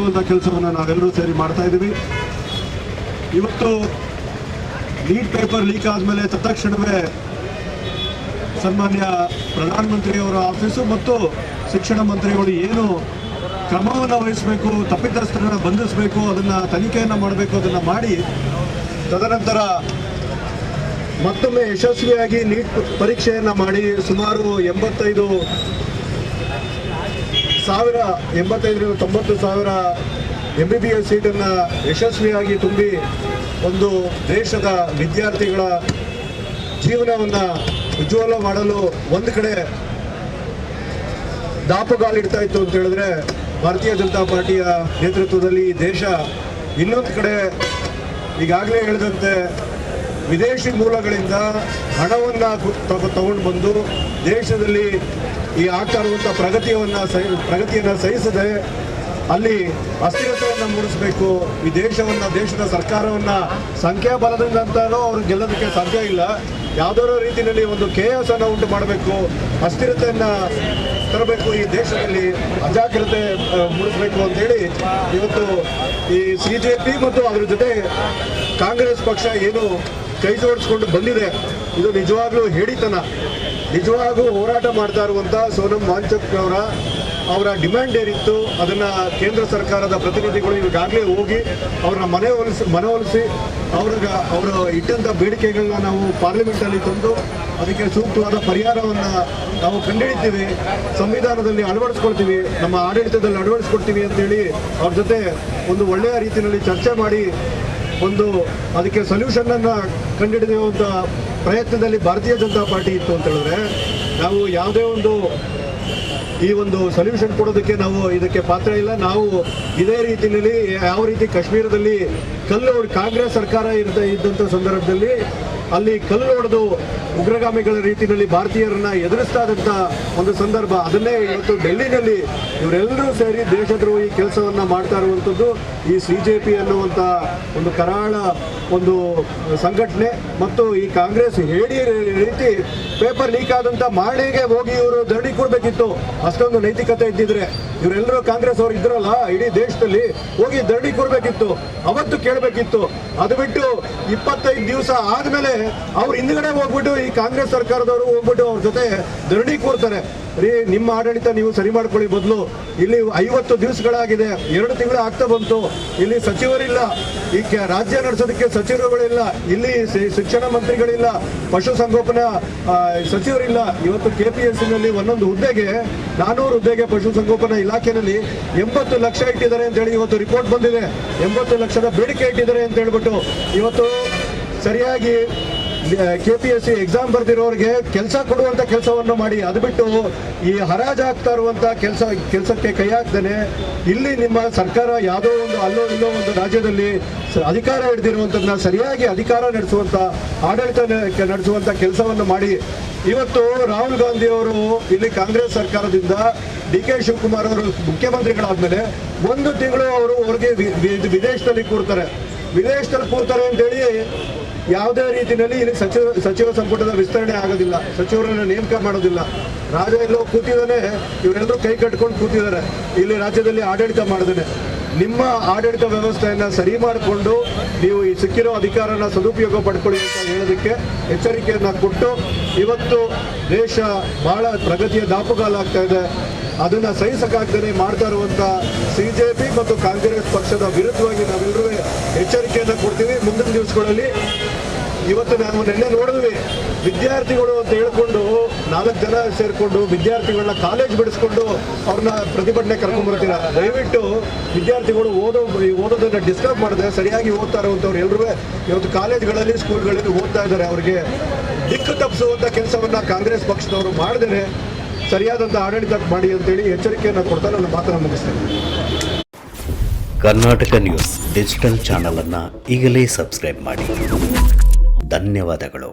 ಮಾಡುವಂಥ ಕೆಲಸವನ್ನು ನಾವೆಲ್ಲರೂ ಸೇರಿ ಮಾಡ್ತಾ ಇದ್ದೀವಿ. ಇವತ್ತು ನೀಟ್ ಪೇಪರ್ ಲೀಕ್ ಆದಮೇಲೆ ತತ್ಕ್ಷಣವೇ ಸನ್ಮಾನ್ಯ ಪ್ರಧಾನಮಂತ್ರಿಯವರ ಆಫೀಸು ಮತ್ತು ಶಿಕ್ಷಣ ಮಂತ್ರಿಗಳು ಏನು ಕ್ರಮವನ್ನು ವಹಿಸಬೇಕು, ತಪ್ಪಿತಸ್ಥರನ್ನು ಬಂಧಿಸಬೇಕು, ಅದನ್ನು ತನಿಖೆಯನ್ನು ಮಾಡಬೇಕು, ಅದನ್ನು ಮಾಡಿ ತದನಂತರ ಮತ್ತೊಮ್ಮೆ ಯಶಸ್ವಿಯಾಗಿ ನೀಟ್ ಪರೀಕ್ಷೆಯನ್ನು ಮಾಡಿ ಸುಮಾರು 85,000 MBBS ಸೀಟನ್ನು ಯಶಸ್ವಿಯಾಗಿ ತುಂಬಿ ಒಂದು ದೇಶದ ವಿದ್ಯಾರ್ಥಿಗಳ ಜೀವನವನ್ನು ಉಜ್ವಲ ಮಾಡಲು ಒಂದು ಕಡೆ ದಾಪುಗಾಲಿಡ್ತಾ ಇತ್ತು ಅಂತ ಹೇಳಿದ್ರೆ ಭಾರತೀಯ ಜನತಾ ಪಾರ್ಟಿಯ ನೇತೃತ್ವದಲ್ಲಿ ದೇಶ ಇನ್ನೊಂದು ಕಡೆ ಈಗಾಗಲೇ ಹೇಳಿದಂತೆ ವಿದೇಶಿ ಮೂಲಗಳಿಂದ ಹಣವನ್ನು ತಗೊಂಡು ಬಂದು ದೇಶದಲ್ಲಿ ಈ ಆಗ್ತಾ ಇರುವಂಥ ಪ್ರಗತಿಯನ್ನು ಸಹಿಸದೆ ಅಲ್ಲಿ ಅಸ್ಥಿರತೆಯನ್ನು ಮೂಡಿಸಬೇಕು. ಈ ದೇಶದ ಸರ್ಕಾರವನ್ನು ಸಂಖ್ಯಾಬಲದಿಂದಂತಲೂ ಅವ್ರು ಗೆಲ್ಲೋದಕ್ಕೆ ಸಾಧ್ಯ ಇಲ್ಲ. ಯಾವುದಾದ್ರೂ ರೀತಿಯಲ್ಲಿ ಒಂದು ಕೇಯಸ್ ಅನ್ನು ಉಂಟು ಮಾಡಬೇಕು, ಅಸ್ಥಿರತೆಯನ್ನು ತರಬೇಕು, ಈ ದೇಶದಲ್ಲಿ ಅಜಾಗ್ರತೆ ಮೂಡಿಸಬೇಕು ಅಂತೇಳಿ ಇವತ್ತು ಈ CJP ಮತ್ತು ಅದರ ಜೊತೆ ಕಾಂಗ್ರೆಸ್ ಪಕ್ಷ ಏನು ಕೈ ಜೋಡಿಸ್ಕೊಂಡು ಬಂದಿದೆ, ಇದು ನಿಜವಾಗ್ಲೂ ಹೇಡಿತನ. ನಿಜವಾಗೂ ಹೋರಾಟ ಮಾಡ್ತಾ ಇರುವಂಥ ಸೋನಂ ವಾಂಗ್ಚುಕ್ ಅವರ ಡಿಮ್ಯಾಂಡ್ ಏನಿತ್ತು ಅದನ್ನು ಕೇಂದ್ರ ಸರ್ಕಾರದ ಪ್ರತಿನಿಧಿಗಳು ಈಗಾಗಲೇ ಹೋಗಿ ಅವ್ರನ್ನ ಮನವೊಲಿಸಿ ಅವರು ಇಟ್ಟಂಥ ಬೇಡಿಕೆಗಳನ್ನ ನಾವು ಪಾರ್ಲಿಮೆಂಟಲ್ಲಿ ತಂದು ಅದಕ್ಕೆ ಸೂಕ್ತವಾದ ಪರಿಹಾರವನ್ನು ನಾವು ಕಂಡುಹಿಡಿತೀವಿ, ಸಂವಿಧಾನದಲ್ಲಿ ಅಳವಡಿಸ್ಕೊಳ್ತೀವಿ, ನಮ್ಮ ಆಡಳಿತದಲ್ಲಿ ಅಳವಡಿಸ್ಕೊಳ್ತೀವಿ ಅಂತೇಳಿ ಅವ್ರ ಜೊತೆ ಒಂದು ಒಳ್ಳೆಯ ರೀತಿಯಲ್ಲಿ ಚರ್ಚೆ ಮಾಡಿ ಒಂದು ಅದಕ್ಕೆ ಸೊಲ್ಯೂಷನನ್ನು ಕಂಡುಹಿಡಿಯುವಂಥ ಪ್ರಯತ್ನದಲ್ಲಿ ಭಾರತೀಯ ಜನತಾ ಪಾರ್ಟಿ ಇತ್ತು ಅಂತ ಹೇಳಿದ್ರೆ ನಾವು ಯಾವುದೇ ಈ ಒಂದು ಸೊಲ್ಯೂಷನ್ ಕೊಡೋದಕ್ಕೆ ನಾವು ಇದಕ್ಕೆ ಪಾತ್ರ ಇಲ್ಲ. ನಾವು ಇದೇ ರೀತಿಯಲ್ಲಿ ಯಾವ ರೀತಿ ಕಾಶ್ಮೀರದಲ್ಲಿ ಕಾಂಗ್ರೆಸ್ ಸರ್ಕಾರ ಇದ್ದಂಥ ಸಂದರ್ಭದಲ್ಲಿ ಅಲ್ಲಿ ಕಲ್ಲು ಹೊಡೆದು ಉಗ್ರಗಾಮಿಗಳ ರೀತಿಯಲ್ಲಿ ಭಾರತೀಯರನ್ನ ಎದುರಿಸ್ತಾ ಇದ್ದಂಥ ಒಂದು ಸಂದರ್ಭ, ಅದನ್ನೇ ಇವತ್ತು ಡೆಲ್ಲಿನಲ್ಲಿ ಇವರೆಲ್ಲರೂ ಸೇರಿ ದೇಶದ್ರೋಹಿ ಕೆಲಸವನ್ನು ಮಾಡ್ತಾ ಇರುವಂಥದ್ದು ಈ CJP ಅನ್ನುವಂಥ ಒಂದು ಕರಾಳ ಒಂದು ಸಂಘಟನೆ ಮತ್ತು ಈ ಕಾಂಗ್ರೆಸ್ ಹೇಳಿ ರೀತಿ ಪೇಪರ್ ಲೀಕ್ ಆದಂಥ ಮಾಡಿಗೆ ಹೋಗಿ ಇವರು ಧರಣಿ ಕೊಡಬೇಕಿತ್ತು. ಅಷ್ಟೊಂದು ನೈತಿಕತೆ ಇದ್ದಿದ್ರೆ ಇವರೆಲ್ಲರೂ ಕಾಂಗ್ರೆಸ್ ಅವರು ಇದ್ರಲ್ಲ ಇಡೀ ದೇಶದಲ್ಲಿ ಹೋಗಿ ಧರಣಿ ಕೊಡಬೇಕಿತ್ತು, ಅವತ್ತು ಕೇಳಬೇಕಿತ್ತು. ಅದು ಬಿಟ್ಟು 25 ದಿವಸ ಆದಮೇಲೆ ಅವ್ರು ಹಿಂದ್ಗಡೆ ಹೋಗ್ಬಿಟ್ಟು ಈ ಕಾಂಗ್ರೆಸ್ ಸರ್ಕಾರದವರು ಹೋಗ್ಬಿಟ್ಟು ಅವ್ರ ಜೊತೆ ಧರಣಿ ಕೂರ್ತಾರೆ. ರೀ, ನಿಮ್ಮ ಆಡಳಿತ ನೀವು ಸರಿ ಮಾಡ್ಕೊಳ್ಳಿ, ಬದಲು ಇಲ್ಲಿ 50 ದಿವಸಗಳಾಗಿದೆ, 2 ತಿಂಗಳು ಆಗ್ತಾ ಬಂತು, ಇಲ್ಲಿ ಸಚಿವರಿಲ್ಲ, ಈಗ ರಾಜ್ಯ ನಡೆಸೋದಕ್ಕೆ ಸಚಿವರುಗಳಿಲ್ಲ, ಇಲ್ಲಿ ಶಿಕ್ಷಣ ಮಂತ್ರಿಗಳಿಲ್ಲ, ಪಶುಸಂಗೋಪನಾ ಸಚಿವರಿಲ್ಲ. ಇವತ್ತು KPSCನಲ್ಲಿ ಒಂದೊಂದು ಹುದ್ದೆಗೆ 400 ಹುದ್ದೆಗೆ ಪಶುಸಂಗೋಪನಾ ಇಲಾಖೆಯಲ್ಲಿ 80 ಲಕ್ಷ ಇಟ್ಟಿದ್ದಾರೆ ಅಂತ ಹೇಳಿ ಇವತ್ತು ರಿಪೋರ್ಟ್ ಬಂದಿದೆ. 80 ಲಕ್ಷದ ಬೇಡಿಕೆ ಇಟ್ಟಿದ್ದಾರೆ ಅಂತ ಹೇಳ್ಬಿಟ್ಟು ಇವತ್ತು ಸರಿಯಾಗಿ KPSC ಎಕ್ಸಾಮ್ ಬರ್ದಿರೋರಿಗೆ ಕೆಲಸ ಕೊಡುವಂಥ ಕೆಲಸವನ್ನು ಮಾಡಿ, ಅದು ಬಿಟ್ಟು ಈ ಹರಾಜಾಗ್ತಾ ಇರುವಂಥ ಕೆಲಸಕ್ಕೆ ಕೈ ಹಾಕ್ತಾನೆ ಇಲ್ಲಿ ನಿಮ್ಮ ಸರ್ಕಾರ ಯಾವುದೋ ಒಂದು ಅಲ್ಲೋ ಇಲ್ಲೋ ಒಂದು ರಾಜ್ಯದಲ್ಲಿ ಅಧಿಕಾರ ಹಿಡಿದಿರುವಂಥದ್ದನ್ನ ಸರಿಯಾಗಿ ಅಧಿಕಾರ ನಡೆಸುವಂಥ ಆಡಳಿತ ನಡೆಸುವಂಥ ಕೆಲಸವನ್ನು ಮಾಡಿ ಇವತ್ತು ರಾಹುಲ್ ಗಾಂಧಿ ಅವರು ಇಲ್ಲಿ ಕಾಂಗ್ರೆಸ್ ಸರ್ಕಾರದಿಂದ DK ಶಿವಕುಮಾರ್ ಅವರು ಮುಖ್ಯಮಂತ್ರಿಗಳಾದ್ಮೇಲೆ 1 ತಿಂಗಳು ಅವರು ಅವ್ರಿಗೆ ವಿದೇಶದಲ್ಲಿ ಕೂರ್ತಾರೆ ಅಂತೇಳಿ ಯಾವುದೇ ರೀತಿಯಲ್ಲಿ ಇಲ್ಲಿ ಸಚಿವ ಸಂಪುಟದ ವಿಸ್ತರಣೆ ಆಗೋದಿಲ್ಲ, ಸಚಿವರನ್ನು ನೇಮಕ ಮಾಡೋದಿಲ್ಲ. ರಾಜ ಎಲ್ಲೋ ಕೂತಿದ್ದಾನೆ, ಇವರೆಲ್ಲರೂ ಕೈ ಕಟ್ಕೊಂಡು ಕೂತಿದ್ದಾರೆ, ಇಲ್ಲಿ ರಾಜ್ಯದಲ್ಲಿ ಆಡಳಿತ ಮಾಡಿದ್ದಾನೆ. ನಿಮ್ಮ ಆಡಳಿತ ವ್ಯವಸ್ಥೆಯನ್ನು ಸರಿ ಮಾಡಿಕೊಂಡು ನೀವು ಈ ಸಿಕ್ಕಿರೋ ಅಧಿಕಾರನ ಸದುಪಯೋಗ ಪಡ್ಕೊಳ್ಳಿ ಅಂತ ಹೇಳೋದಕ್ಕೆ ಎಚ್ಚರಿಕೆಯನ್ನು ಕೊಟ್ಟು ಇವತ್ತು ದೇಶ ಬಹಳ ಪ್ರಗತಿಯ ದಾಪುಗಾಲಾಗ್ತಾ ಇದೆ. ಅದನ್ನು ಸಹಿಸಕ್ಕಾಗ್ದೇ ಮಾಡ್ತಾ ಇರುವಂಥ CJP ಮತ್ತು ಕಾಂಗ್ರೆಸ್ ಪಕ್ಷದ ವಿರುದ್ಧವಾಗಿ ನಾವೆಲ್ಲರೂ ಎಚ್ಚರಿಕೆಯನ್ನು ಕೊಡ್ತೀವಿ. ಮುಂದಿನ ದಿವಸಗಳಲ್ಲಿ ಇವತ್ತು ನಾವು ನಿನ್ನೆ ನೋಡಿದ್ವಿ, ವಿದ್ಯಾರ್ಥಿಗಳು ಅಂತ ಹೇಳ್ಕೊಂಡು 4 ಜನ ಸೇರಿಕೊಂಡು ವಿದ್ಯಾರ್ಥಿಗಳನ್ನ ಕಾಲೇಜ್ ಬಿಡಿಸ್ಕೊಂಡು ಅವ್ರನ್ನ ಪ್ರತಿಭಟನೆ ಕರ್ಕೊಂಡ್ಬರ್ತೀರ. ದಯವಿಟ್ಟು ವಿದ್ಯಾರ್ಥಿಗಳು ಓದೋದನ್ನು ಡಿಸ್ಟರ್ಬ್ ಮಾಡಿದ್ರೆ ಸರಿಯಾಗಿ ಓದ್ತಾ ಇರುವಂಥವ್ರು ಎಲ್ಲರೂ ಇವತ್ತು ಕಾಲೇಜ್ಗಳಲ್ಲಿ ಸ್ಕೂಲ್ಗಳಲ್ಲಿ ಓದ್ತಾ ಇದ್ದಾರೆ. ಅವರಿಗೆ ದಿಕ್ಕು ತಪ್ಪಿಸುವಂಥ ಕೆಲಸವನ್ನು ಕಾಂಗ್ರೆಸ್ ಪಕ್ಷದವರು ಮಾಡಿದರೆ ಸರಿಯಾದಂಥ ಆಡಳಿತ ಮಾಡಿ ಅಂತೇಳಿ ಎಚ್ಚರಿಕೆಯನ್ನು ಕೊಡ್ತಾ ನನ್ನ ಮಾತನ್ನು ಮುಗಿಸ್ತೇನೆ. ಕರ್ನಾಟಕ ನ್ಯೂಸ್ ಡಿಜಿಟಲ್ ಚಾನಲ್ ಅನ್ನು ಈಗಲೇ ಸಬ್ಸ್ಕ್ರೈಬ್ ಮಾಡಿ. ಧನ್ಯವಾದಗಳು.